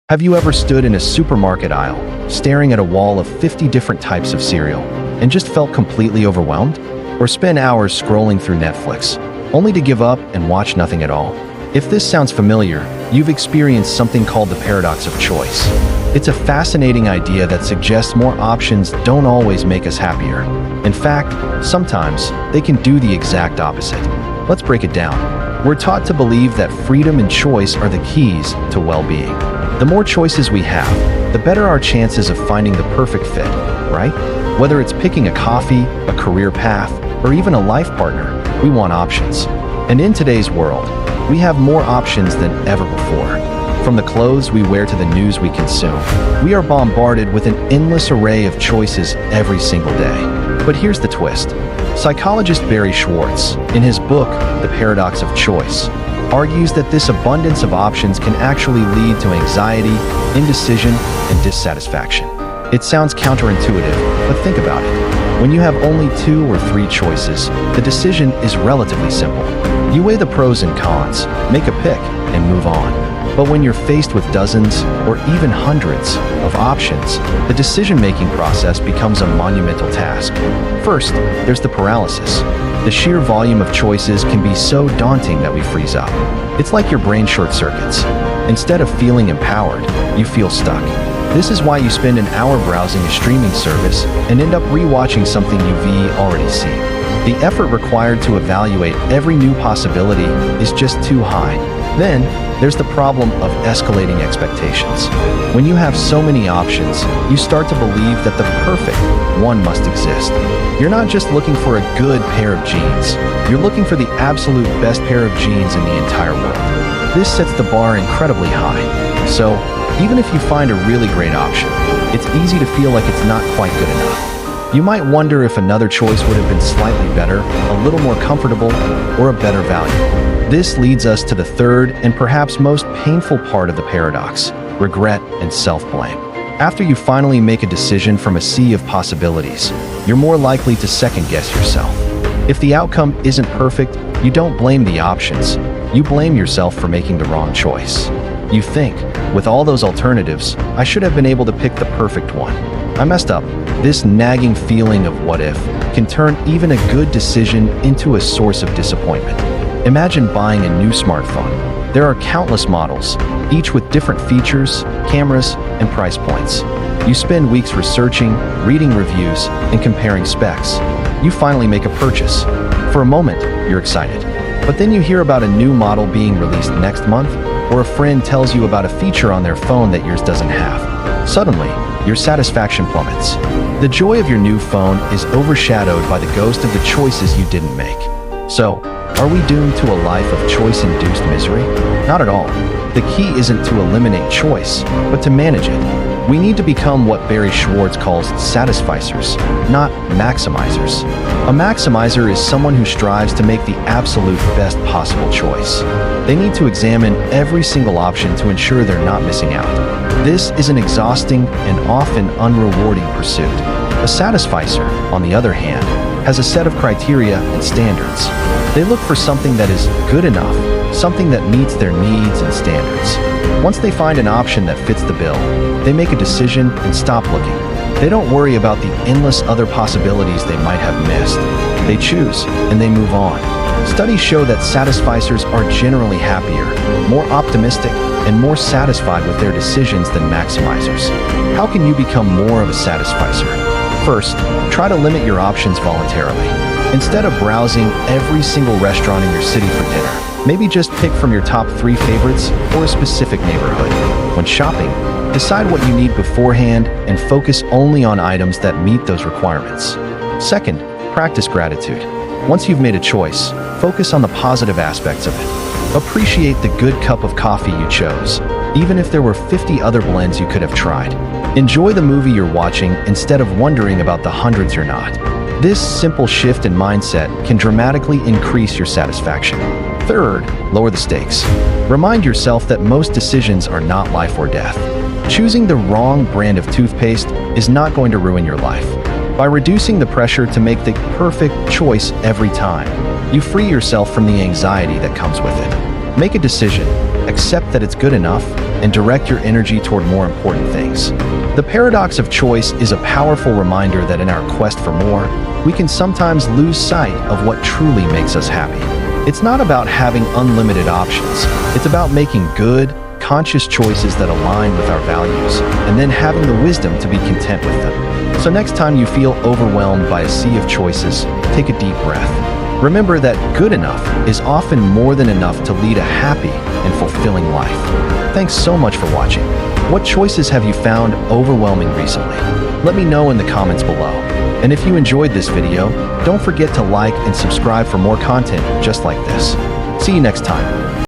Have you ever stood in a supermarket aisle, staring at a wall of 50 different types of cereal, and just felt completely overwhelmed? Or spent hours scrolling through Netflix, only to give up and watch nothing at all? If this sounds familiar, you've experienced something called the paradox of choice. It's a fascinating idea that suggests more options don't always make us happier. In fact, sometimes they can do the exact opposite. Let's break it down. We're taught to believe that freedom and choice are the keys to well-being. The more choices we have, the better our chances of finding the perfect fit, right? Whether it's picking a coffee, a career path, or even a life partner, we want options. And in today's world, we have more options than ever before. From the clothes we wear to the news we consume, we are bombarded with an endless array of choices every single day. But here's the twist. Psychologist Barry Schwartz, in his book, The Paradox of Choice, argues that this abundance of options can actually lead to anxiety, indecision, and dissatisfaction. It sounds counterintuitive, but think about it. When you have only 2 or 3 choices, the decision is relatively simple. You weigh the pros and cons, make a pick, and move on. But when you're faced with dozens or even hundreds of options, the decision-making process becomes a monumental task. First, there's the paralysis. The sheer volume of choices can be so daunting that we freeze up. It's like your brain short circuits. Instead of feeling empowered, you feel stuck. This is why you spend an hour browsing a streaming service and end up rewatching something you've already seen. The effort required to evaluate every new possibility is just too high. Then, there's the problem of escalating expectations. When you have so many options, you start to believe that the perfect one must exist. You're not just looking for a good pair of jeans. You're looking for the absolute best pair of jeans in the entire world. This sets the bar incredibly high. So, even if you find a really great option, it's easy to feel like it's not quite good enough. You might wonder if another choice would have been slightly better, a little more comfortable, or a better value. This leads us to the third and perhaps most painful part of the paradox: regret and self-blame. After you finally make a decision from a sea of possibilities, you're more likely to second-guess yourself. If the outcome isn't perfect, you don't blame the options. You blame yourself for making the wrong choice. You think, with all those alternatives, I should have been able to pick the perfect one. I messed up. This nagging feeling of what if can turn even a good decision into a source of disappointment. Imagine buying a new smartphone. There are countless models, each with different features, cameras, and price points. You spend weeks researching, reading reviews, and comparing specs. You finally make a purchase. For a moment, you're excited. But then you hear about a new model being released next month, or a friend tells you about a feature on their phone that yours doesn't have. Suddenly, your satisfaction plummets. The joy of your new phone is overshadowed by the ghost of the choices you didn't make. So, are we doomed to a life of choice-induced misery? Not at all. The key isn't to eliminate choice, but to manage it. We need to become what Barry Schwartz calls Satisficers, not maximizers. A maximizer is someone who strives to make the absolute best possible choice. They need to examine every single option to ensure they're not missing out. This is an exhausting and often unrewarding pursuit. A Satisficer, on the other hand, has a set of criteria and standards. They look for something that is good enough, something that meets their needs and standards. Once they find an option that fits the bill, they make a decision and stop looking. They don't worry about the endless other possibilities they might have missed. They choose, and they move on. Studies show that Satisficers are generally happier, more optimistic, and more satisfied with their decisions than maximizers. How can you become more of a Satisficer? First, try to limit your options voluntarily. Instead of browsing every single restaurant in your city for dinner, maybe just pick from your top 3 favorites or a specific neighborhood. When shopping, decide what you need beforehand and focus only on items that meet those requirements. Second, practice gratitude. Once you've made a choice, focus on the positive aspects of it. Appreciate the good cup of coffee you chose, even if there were 50 other blends you could have tried. Enjoy the movie you're watching instead of wondering about the hundreds you're not. This simple shift in mindset can dramatically increase your satisfaction. Third, lower the stakes. Remind yourself that most decisions are not life or death. Choosing the wrong brand of toothpaste is not going to ruin your life. By reducing the pressure to make the perfect choice every time, you free yourself from the anxiety that comes with it. Make a decision, accept that it's good enough, and direct your energy toward more important things. The paradox of choice is a powerful reminder that in our quest for more, we can sometimes lose sight of what truly makes us happy. It's not about having unlimited options. It's about making good, conscious choices that align with our values, and then having the wisdom to be content with them. So next time you feel overwhelmed by a sea of choices, take a deep breath. Remember that good enough is often more than enough to lead a happy and fulfilling life. Thanks so much for watching. What choices have you found overwhelming recently? Let me know in the comments below. And if you enjoyed this video, don't forget to like and subscribe for more content just like this. See you next time.